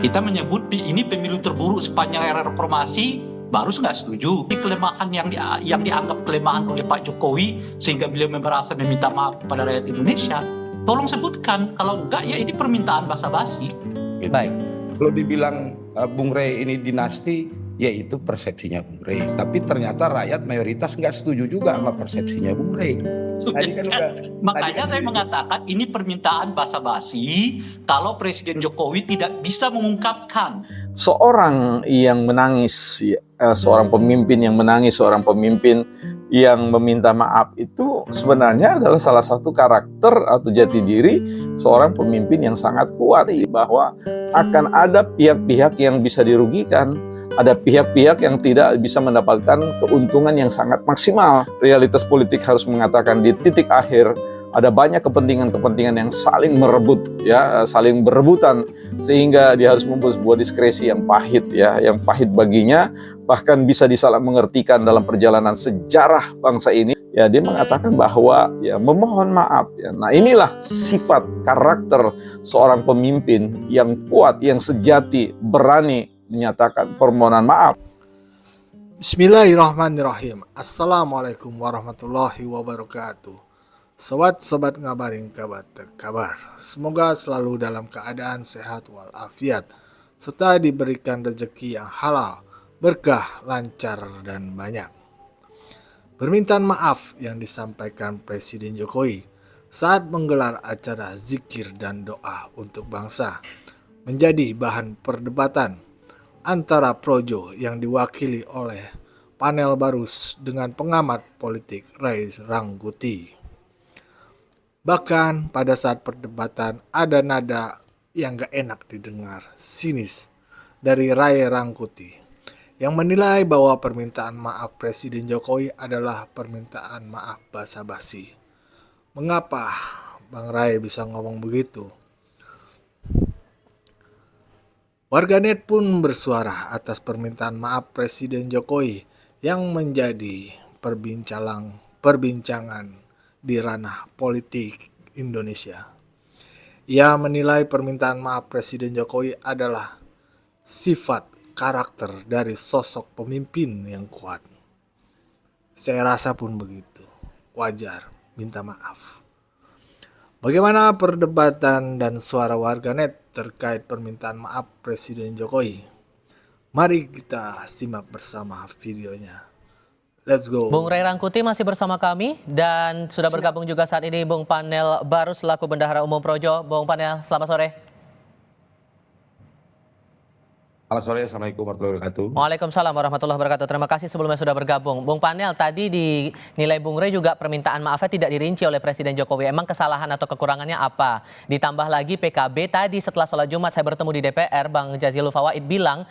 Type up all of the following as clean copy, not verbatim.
Kita menyebut ini pemilu terburuk sepanjang era reformasi, baru nggak setuju. Ini kelemahan yang dianggap kelemahan oleh Pak Jokowi sehingga beliau merasa meminta maaf kepada rakyat Indonesia. Tolong sebutkan, kalau enggak ya ini permintaan basa-basi. Gitu. Baik. Kalau dibilang Bung Rey ini dinasti, ya itu persepsinya Bung Rey. Tapi ternyata rakyat mayoritas nggak setuju juga sama persepsinya Bung Rey. Makanya saya mengatakan ini permintaan basa-basi kalau Presiden Jokowi tidak bisa mengungkapkan. Seorang yang menangis, seorang pemimpin yang menangis, seorang pemimpin yang meminta maaf itu sebenarnya adalah salah satu karakter atau jati diri seorang pemimpin yang sangat kuat, bahwa akan ada pihak-pihak yang bisa dirugikan, ada pihak-pihak yang tidak bisa mendapatkan keuntungan yang sangat maksimal. Realitas politik harus mengatakan di titik akhir ada banyak kepentingan-kepentingan yang saling merebut, ya, saling berebutan, sehingga dia harus membuat sebuah diskresi yang pahit, ya, yang pahit baginya, bahkan bisa disalah mengertikan dalam perjalanan sejarah bangsa ini. Ya, dia mengatakan bahwa ya memohon maaf. Ya. Nah, inilah sifat karakter seorang pemimpin yang kuat, yang sejati, berani menyatakan permohonan maaf. Bismillahirrahmanirrahim. Assalamualaikum warahmatullahi wabarakatuh. Sobat-sobat ngabarin kabar terkabar. Semoga selalu dalam keadaan sehat walafiat, serta diberikan rezeki yang halal, berkah, lancar, dan banyak. Permintaan maaf yang disampaikan Presiden Jokowi saat menggelar acara zikir dan doa untuk bangsa menjadi bahan perdebatan antara Projo yang diwakili oleh panel Barus dengan pengamat politik Ray Rangkuti. Bahkan pada saat perdebatan ada nada yang gak enak didengar, sinis, dari Ray Rangkuti yang menilai bahwa permintaan maaf Presiden Jokowi adalah permintaan maaf basa-basi. Mengapa Bang Ray bisa ngomong begitu? Warganet pun bersuara atas permintaan maaf Presiden Jokowi yang menjadi perbincangan di ranah politik Indonesia. Ia menilai permintaan maaf Presiden Jokowi adalah sifat karakter dari sosok pemimpin yang kuat. Saya rasa pun begitu. Wajar minta maaf. Bagaimana perdebatan dan suara warganet terkait permintaan maaf Presiden Jokowi? Mari kita simak bersama videonya. Let's go. Bung Ray Rangkuti masih bersama kami dan sudah bergabung juga saat ini Bung Panel Barus selaku Bendahara Umum Projo. Bung Panel, selamat sore. Selamat sore, Assalamualaikum warahmatullahi wabarakatuh. Waalaikumsalam warahmatullahi wabarakatuh. Terima kasih sebelumnya sudah bergabung. Bung Panel, tadi dinilai Bung Ray juga permintaan maafnya tidak dirinci oleh Presiden Jokowi. Emang kesalahan atau kekurangannya apa? Ditambah lagi PKB tadi setelah sholat Jumat saya bertemu di DPR, Bang Jazilul Fawait bilang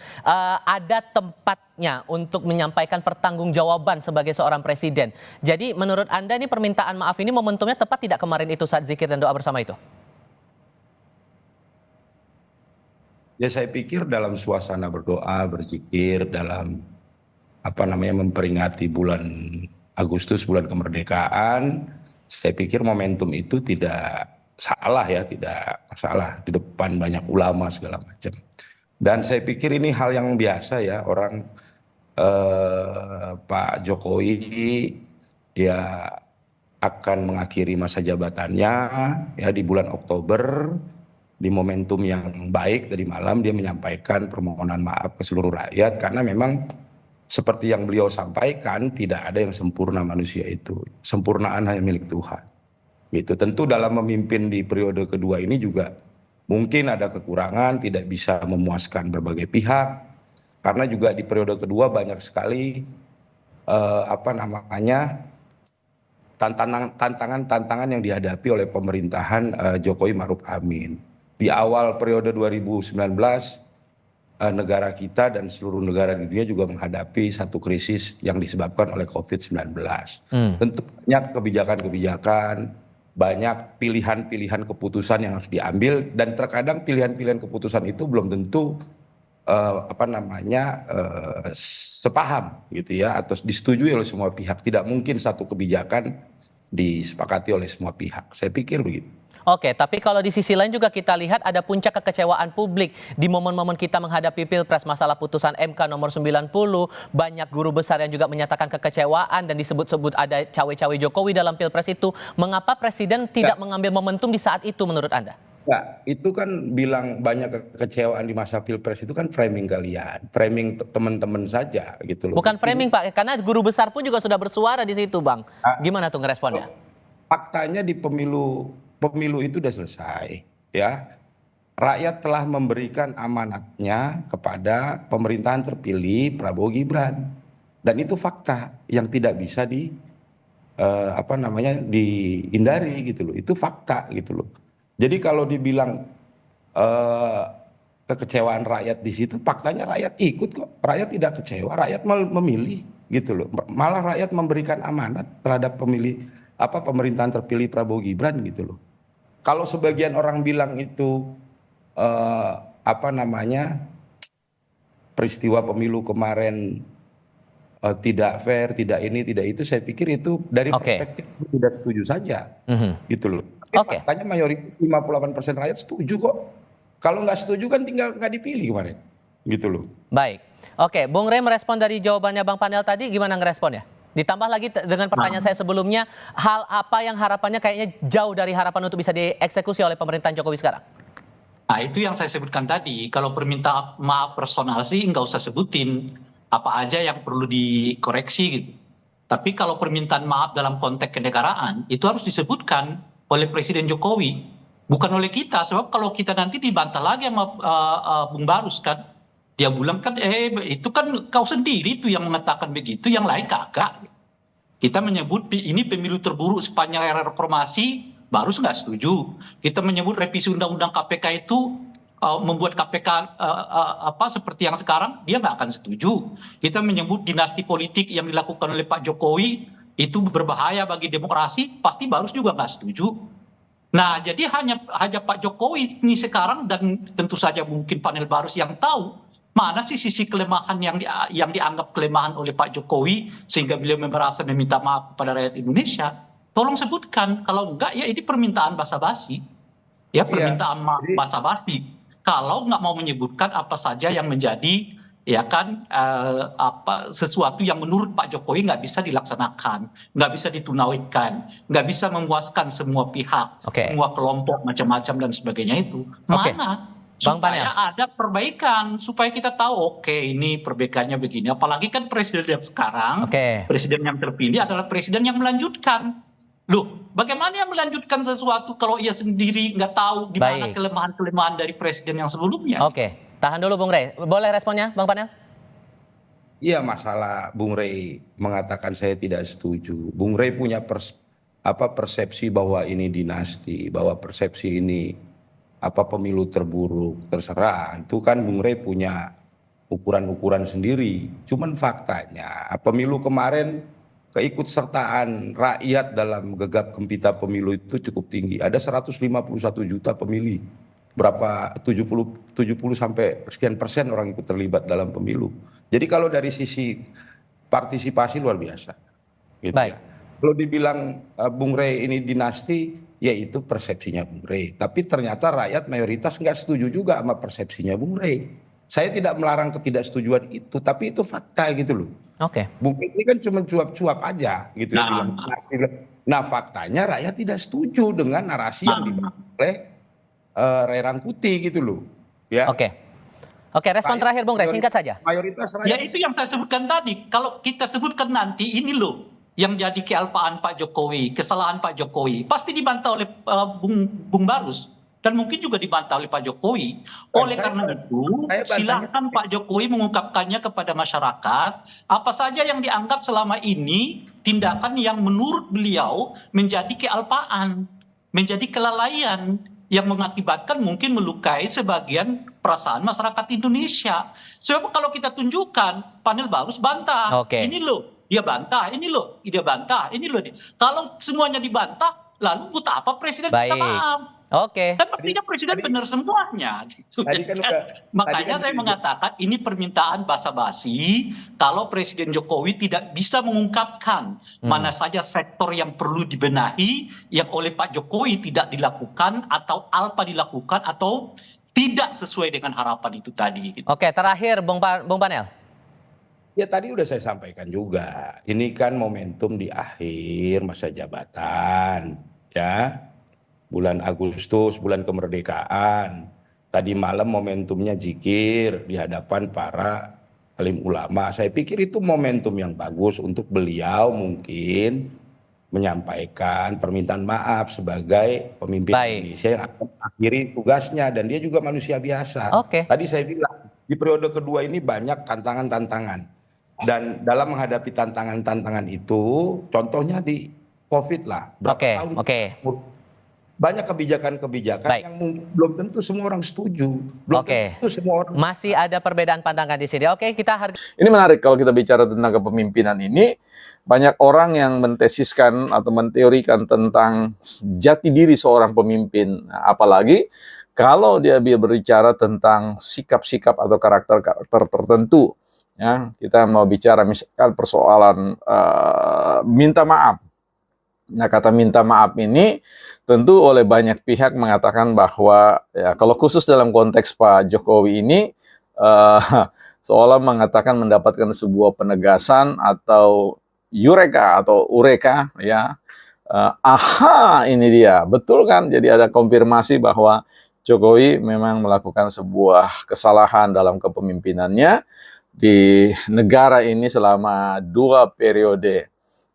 ada tempatnya untuk menyampaikan pertanggungjawaban sebagai seorang presiden. Jadi menurut Anda ini permintaan maaf ini momentumnya tepat tidak kemarin itu saat zikir dan doa bersama itu? Ya, saya pikir dalam suasana berdoa, berzikir, dalam memperingati bulan Agustus, bulan kemerdekaan, saya pikir momentum itu tidak salah, ya, tidak masalah di depan banyak ulama segala macam. Dan saya pikir ini hal yang biasa, ya, orang Pak Jokowi dia akan mengakhiri masa jabatannya, ya, di bulan Oktober. Di momentum yang baik tadi malam dia menyampaikan permohonan maaf ke seluruh rakyat karena memang seperti yang beliau sampaikan tidak ada yang sempurna manusia itu, sempurnaan hanya milik Tuhan. Gitu. Tentu dalam memimpin di periode kedua ini juga mungkin ada kekurangan, tidak bisa memuaskan berbagai pihak karena juga di periode kedua banyak sekali tantangan yang dihadapi oleh pemerintahan Jokowi Maruf Amin. Di awal periode 2019, negara kita dan seluruh negara di dunia juga menghadapi satu krisis yang disebabkan oleh COVID-19. Tentu banyak kebijakan-kebijakan, banyak pilihan-pilihan keputusan yang harus diambil, dan terkadang pilihan-pilihan keputusan itu belum tentu sepaham, gitu ya, atau disetujui oleh semua pihak. Tidak mungkin satu kebijakan disepakati oleh semua pihak. Saya pikir begitu. Oke, tapi kalau di sisi lain juga kita lihat ada puncak kekecewaan publik di momen-momen kita menghadapi Pilpres, masalah putusan MK nomor 90, banyak guru besar yang juga menyatakan kekecewaan dan disebut-sebut ada cawe-cawe Jokowi dalam Pilpres itu. Mengapa Presiden tidak mengambil momentum di saat itu menurut Anda? Ya, itu kan bilang banyak kekecewaan di masa Pilpres itu kan framing kalian, framing teman-teman saja gitu loh. Bukan framing Pak, karena guru besar pun juga sudah bersuara di situ Bang. Gimana tuh ngeresponnya? Faktanya di pemilu itu sudah selesai, ya. Rakyat telah memberikan amanatnya kepada pemerintahan terpilih Prabowo Gibran, dan itu fakta yang tidak bisa dihindari gitu loh. Itu fakta gitu loh. Jadi kalau dibilang kekecewaan rakyat di situ, faktanya rakyat ikut kok. Rakyat tidak kecewa, rakyat memilih gitu loh. Malah rakyat memberikan amanat terhadap pemerintahan terpilih Prabowo Gibran gitu loh. Kalau sebagian orang bilang itu peristiwa pemilu kemarin tidak fair, tidak ini, tidak itu, saya pikir itu dari perspektif tidak setuju saja, gitu loh. Tapi faktanya mayoritas 58% rakyat setuju kok. Kalau nggak setuju kan tinggal nggak dipilih kemarin, gitu loh. Baik, oke, Bung Rey merespon dari jawabannya Bang Panel tadi, gimana ngeresponnya? Ditambah lagi dengan pertanyaan saya sebelumnya, hal apa yang harapannya kayaknya jauh dari harapan untuk bisa dieksekusi oleh pemerintahan Jokowi sekarang? Nah, itu yang saya sebutkan tadi. Kalau permintaan maaf personal sih nggak usah sebutin apa aja yang perlu dikoreksi gitu. Tapi kalau permintaan maaf dalam konteks kenegaraan itu harus disebutkan oleh Presiden Jokowi, bukan oleh kita. Sebab kalau kita nanti dibantah lagi sama Bung Barus kan, dia bilang kan itu kan kau sendiri tuh yang mengatakan begitu, yang lain kagak. Kita menyebut ini pemilu terburuk sepanjang era reformasi, Barus nggak setuju. Kita menyebut revisi undang-undang KPK itu membuat KPK seperti yang sekarang, dia nggak akan setuju. Kita menyebut dinasti politik yang dilakukan oleh Pak Jokowi itu berbahaya bagi demokrasi, pasti Barus juga nggak setuju. Nah, jadi hanya Pak Jokowi ini sekarang, dan tentu saja mungkin panel Barus yang tahu mana sih sisi kelemahan yang dianggap kelemahan oleh Pak Jokowi sehingga beliau merasa meminta maaf kepada rakyat Indonesia. Tolong sebutkan, kalau enggak ya ini permintaan basa-basi. Ya, permintaan maaf basa-basi. Kalau nggak mau menyebutkan apa saja yang menjadi sesuatu yang menurut Pak Jokowi nggak bisa dilaksanakan, nggak bisa ditunaikan, nggak bisa memuaskan semua pihak, semua kelompok macam-macam dan sebagainya itu. Mana? Supaya ada perbaikan, supaya kita tahu ini perbaikannya begini. Apalagi kan presiden yang sekarang, presiden yang terpilih adalah presiden yang melanjutkan. Loh, bagaimana yang melanjutkan sesuatu kalau ia sendiri nggak tahu di mana kelemahan-kelemahan dari presiden yang sebelumnya? Oke, tahan dulu Bung Rey. Boleh responnya, Bang Panel? Iya, masalah Bung Rey mengatakan saya tidak setuju. Bung Rey punya persepsi bahwa ini dinasti, bahwa persepsi ini pemilu terburuk, terserah. Itu kan Bung Rey punya ukuran-ukuran sendiri. Cuman faktanya pemilu kemarin keikutsertaan rakyat dalam gegap gempita pemilu itu cukup tinggi. Ada 151 juta pemilih. Berapa 70 sampai sekian persen orang ikut terlibat dalam pemilu. Jadi kalau dari sisi partisipasi luar biasa. Gitu ya. Kalau dibilang Bung Rey ini dinasti, ya itu persepsinya Bung Rey. Tapi ternyata rakyat mayoritas nggak setuju juga sama persepsinya Bung Rey. Saya tidak melarang ketidaksetujuan itu, tapi itu fakta gitu loh. Bung Rey ini kan cuma cuap-cuap aja gitu ya bilang dinasti. Nah, faktanya rakyat tidak setuju dengan narasi yang dibangun oleh Ray Rangkuti gitu loh. Ya. Oke, respon terakhir Bung Rey, singkat saja. Mayoritas rakyat. Ya itu yang saya sebutkan tadi. Kalau kita sebutkan nanti ini loh yang jadi kealpaan Pak Jokowi, kesalahan Pak Jokowi, pasti dibantah oleh Bung Barus dan mungkin juga dibantah oleh Pak Jokowi. Oleh karena itu, silakan Pak Jokowi mengungkapkannya kepada masyarakat apa saja yang dianggap selama ini tindakan yang menurut beliau menjadi kealpaan, menjadi kelalaian yang mengakibatkan mungkin melukai sebagian perasaan masyarakat Indonesia. Sebab kalau kita tunjukkan, panel Barus bantah. Ini loh, dia bantah, ini loh, dia bantah, ini loh. Kalau semuanya dibantah, lalu buat apa presiden minta maaf? Oke. Kan artinya presiden benar semuanya gitu. Tadi kan kan. udah, Makanya saya udah. mengatakan ini permintaan basa-basi kalau Presiden Jokowi tidak bisa mengungkapkan mana saja sektor yang perlu dibenahi yang oleh Pak Jokowi tidak dilakukan atau alpa dilakukan atau tidak sesuai dengan harapan itu tadi. Gitu. Oke, terakhir Bung Panel. Ya tadi udah saya sampaikan juga, ini kan momentum di akhir masa jabatan, ya. Bulan Agustus, bulan kemerdekaan. Tadi malam momentumnya zikir di hadapan para alim ulama. Saya pikir itu momentum yang bagus untuk beliau mungkin menyampaikan permintaan maaf sebagai pemimpin Indonesia yang akan akhiri tugasnya, dan dia juga manusia biasa. Tadi saya bilang di periode kedua ini banyak tantangan-tantangan, dan dalam menghadapi tantangan-tantangan itu contohnya di COVID lah, berapa tahun banyak kebijakan-kebijakan yang belum tentu semua orang setuju. Belum tentu semua orang. Masih ada perbedaan pandangan di sini. Oke, kita Ini menarik kalau kita bicara tentang kepemimpinan ini. Banyak orang yang mentesiskan atau menteorikan tentang jati diri seorang pemimpin. Nah, apalagi kalau dia berbicara tentang sikap-sikap atau karakter-karakter tertentu. Ya, kita mau bicara misalkan persoalan minta maaf. Nah, kata minta maaf ini tentu oleh banyak pihak mengatakan bahwa ya kalau khusus dalam konteks Pak Jokowi ini seolah mengatakan mendapatkan sebuah penegasan atau eureka ya. Aha, ini dia. Betul kan? Jadi ada konfirmasi bahwa Jokowi memang melakukan sebuah kesalahan dalam kepemimpinannya di negara ini selama 2 periode.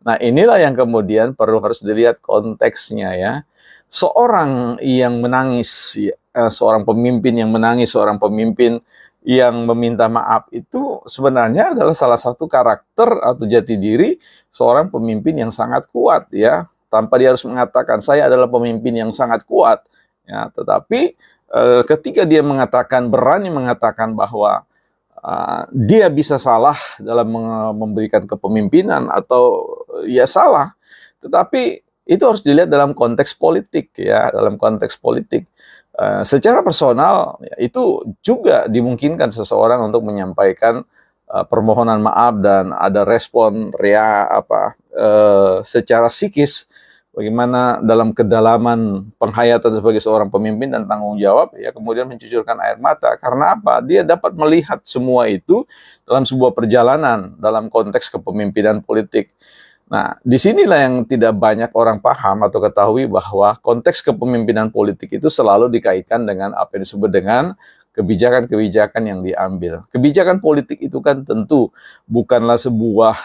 Nah, inilah yang kemudian harus dilihat konteksnya ya. Seorang yang menangis, seorang pemimpin yang menangis, seorang pemimpin yang meminta maaf itu sebenarnya adalah salah satu karakter atau jati diri seorang pemimpin yang sangat kuat ya. Tanpa dia harus mengatakan saya adalah pemimpin yang sangat kuat ya, tetapi ketika dia berani mengatakan bahwa dia bisa salah dalam memberikan kepemimpinan atau ya salah, tetapi itu harus dilihat dalam konteks politik ya, dalam konteks politik. Secara personal ya, itu juga dimungkinkan seseorang untuk menyampaikan permohonan maaf dan ada respon secara psikis. Bagaimana dalam kedalaman penghayatan sebagai seorang pemimpin dan tanggung jawab, ya kemudian mencucurkan air mata. Karena apa? Dia dapat melihat semua itu dalam sebuah perjalanan dalam konteks kepemimpinan politik. Nah, disinilah yang tidak banyak orang paham atau ketahui bahwa konteks kepemimpinan politik itu selalu dikaitkan dengan apa yang disebut dengan kebijakan-kebijakan yang diambil. Kebijakan politik itu kan tentu bukanlah sebuah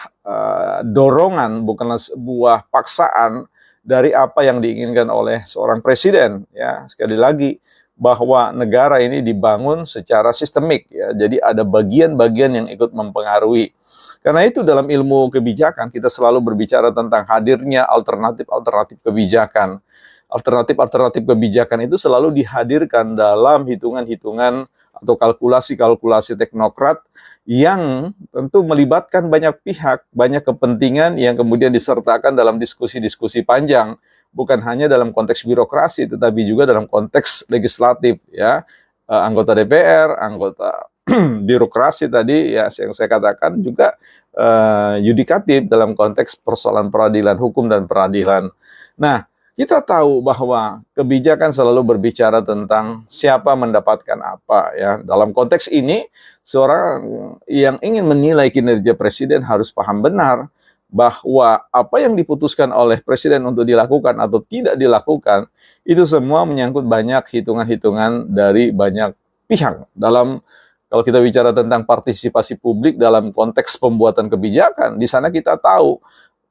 dorongan, bukanlah sebuah paksaan dari apa yang diinginkan oleh seorang presiden ya. Sekali lagi bahwa negara ini dibangun secara sistemik ya. Jadi ada bagian-bagian yang ikut mempengaruhi. Karena itu dalam ilmu kebijakan kita selalu berbicara tentang hadirnya alternatif-alternatif kebijakan. Alternatif-alternatif kebijakan itu selalu dihadirkan dalam hitungan-hitungan atau kalkulasi-kalkulasi teknokrat yang tentu melibatkan banyak pihak, banyak kepentingan yang kemudian disertakan dalam diskusi-diskusi panjang, bukan hanya dalam konteks birokrasi tetapi juga dalam konteks legislatif ya, anggota DPR, anggota birokrasi tadi ya yang saya katakan juga yudikatif dalam konteks persoalan peradilan hukum dan peradilan. Nah, kita tahu bahwa kebijakan selalu berbicara tentang siapa mendapatkan apa ya. Dalam konteks ini, seorang yang ingin menilai kinerja presiden harus paham benar bahwa apa yang diputuskan oleh presiden untuk dilakukan atau tidak dilakukan itu semua menyangkut banyak hitungan-hitungan dari banyak pihak. Kalau kita bicara tentang partisipasi publik dalam konteks pembuatan kebijakan, di sana kita tahu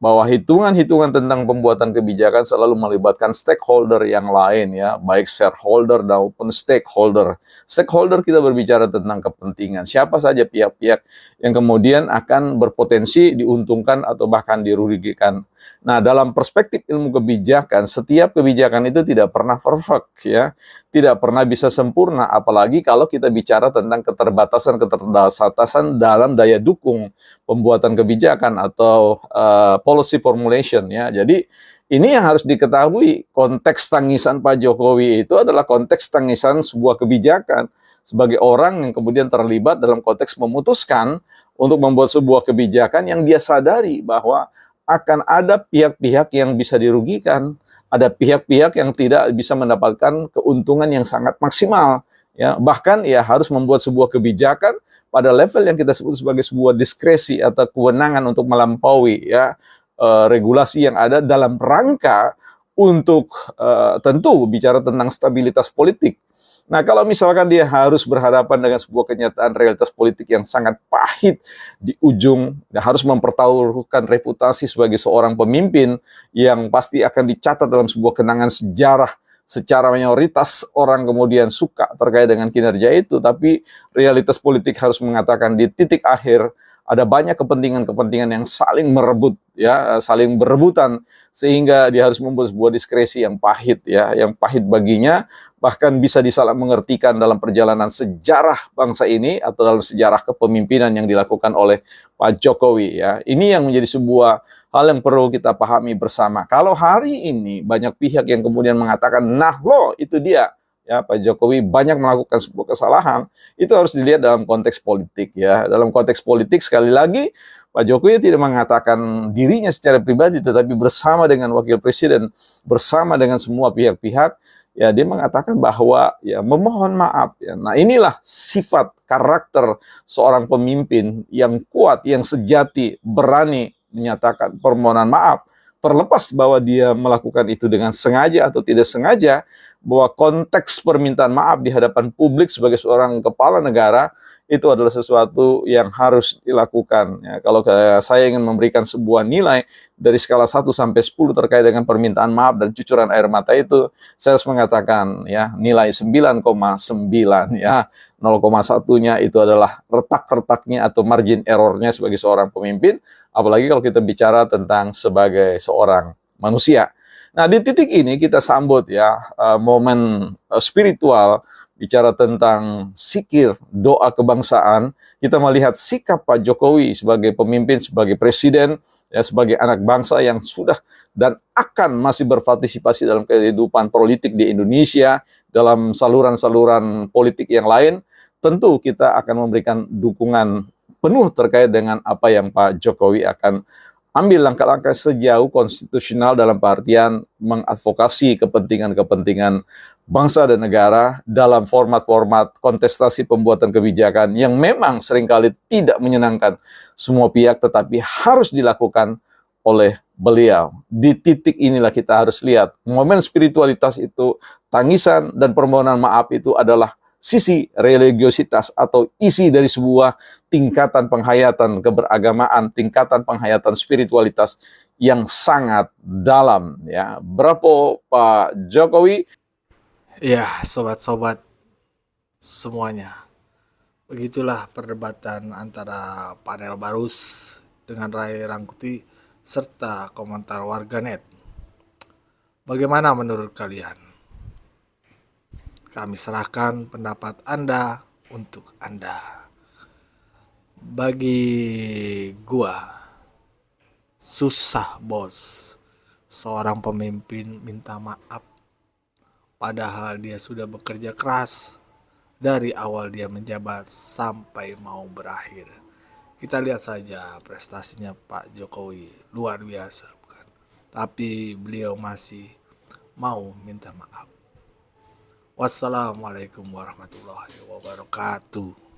bahwa hitungan-hitungan tentang pembuatan kebijakan selalu melibatkan stakeholder yang lain ya, baik shareholder maupun stakeholder. Stakeholder kita berbicara tentang kepentingan, siapa saja pihak-pihak yang kemudian akan berpotensi diuntungkan atau bahkan dirugikan. Nah, dalam perspektif ilmu kebijakan, setiap kebijakan itu tidak pernah perfect ya, tidak pernah bisa sempurna, apalagi kalau kita bicara tentang keterbatasan dalam daya dukung pembuatan kebijakan atau policy formulation ya. Jadi Ini yang harus diketahui, konteks tangisan Pak Jokowi itu adalah konteks tangisan sebuah kebijakan. Sebagai orang yang kemudian terlibat dalam konteks memutuskan untuk membuat sebuah kebijakan yang dia sadari bahwa akan ada pihak-pihak yang bisa dirugikan, ada pihak-pihak yang tidak bisa mendapatkan keuntungan yang sangat maksimal. Ya, bahkan ya harus membuat sebuah kebijakan pada level yang kita sebut sebagai sebuah diskresi atau kewenangan untuk melampaui ya regulasi yang ada dalam rangka untuk tentu bicara tentang stabilitas politik. Nah, kalau misalkan dia harus berhadapan dengan sebuah kenyataan realitas politik yang sangat pahit di ujung, dia harus mempertaruhkan reputasi sebagai seorang pemimpin yang pasti akan dicatat dalam sebuah kenangan sejarah. Secara mayoritas orang kemudian suka terkait dengan kinerja itu, tapi realitas politik harus mengatakan di titik akhir ada banyak kepentingan-kepentingan yang saling merebut ya, saling berebutan sehingga dia harus membuat sebuah diskresi yang pahit ya, yang pahit baginya, bahkan bisa disalah mengertikan dalam perjalanan sejarah bangsa ini atau dalam sejarah kepemimpinan yang dilakukan oleh Pak Jokowi ya. Ini yang menjadi sebuah hal yang perlu kita pahami bersama. Kalau hari ini banyak pihak yang kemudian mengatakan, nah loh itu dia, ya Pak Jokowi banyak melakukan sebuah kesalahan, itu harus dilihat dalam konteks politik ya. Dalam konteks politik sekali lagi, Pak Jokowi tidak mengatakan dirinya secara pribadi, tetapi bersama dengan Wakil Presiden, bersama dengan semua pihak-pihak, ya dia mengatakan bahwa ya memohon maaf. Ya. Nah inilah sifat karakter seorang pemimpin yang kuat, yang sejati, berani menyatakan permohonan maaf, terlepas bahwa dia melakukan itu dengan sengaja atau tidak sengaja, bahwa konteks permintaan maaf di hadapan publik sebagai seorang kepala negara itu adalah sesuatu yang harus dilakukan. Ya, kalau saya ingin memberikan sebuah nilai dari skala 1 sampai 10 terkait dengan permintaan maaf dan cucuran air mata itu, saya harus mengatakan ya nilai 9,9 ya. 0,1-nya itu adalah retak-retaknya atau margin errornya sebagai seorang pemimpin, apalagi kalau kita bicara tentang sebagai seorang manusia. Nah, di titik ini kita sambut ya momen spiritual, bicara tentang zikir, doa kebangsaan. Kita melihat sikap Pak Jokowi sebagai pemimpin, sebagai presiden, ya sebagai anak bangsa yang sudah dan akan masih berpartisipasi dalam kehidupan politik di Indonesia, dalam saluran-saluran politik yang lain. Tentu kita akan memberikan dukungan penuh terkait dengan apa yang Pak Jokowi akan ambil langkah-langkah sejauh konstitusional dalam artian mengadvokasi kepentingan-kepentingan bangsa dan negara dalam format-format kontestasi pembuatan kebijakan yang memang seringkali tidak menyenangkan semua pihak, tetapi harus dilakukan oleh beliau. Di titik inilah kita harus lihat momen spiritualitas itu, tangisan dan permohonan maaf itu adalah sisi religiositas atau isi dari sebuah tingkatan penghayatan keberagamaan, tingkatan penghayatan spiritualitas yang sangat dalam ya. Bravo Pak Jokowi. Ya, sobat-sobat semuanya. Begitulah perdebatan antara panel Barus dengan Ray Rangkuti serta komentar warganet. Bagaimana menurut kalian? Kami serahkan pendapat Anda untuk Anda. Bagi gua, susah bos seorang pemimpin minta maaf. Padahal dia sudah bekerja keras dari awal dia menjabat sampai mau berakhir. Kita lihat saja prestasinya Pak Jokowi, luar biasa bukan? Tapi beliau masih mau minta maaf. Wassalamualaikum warahmatullahi wabarakatuh.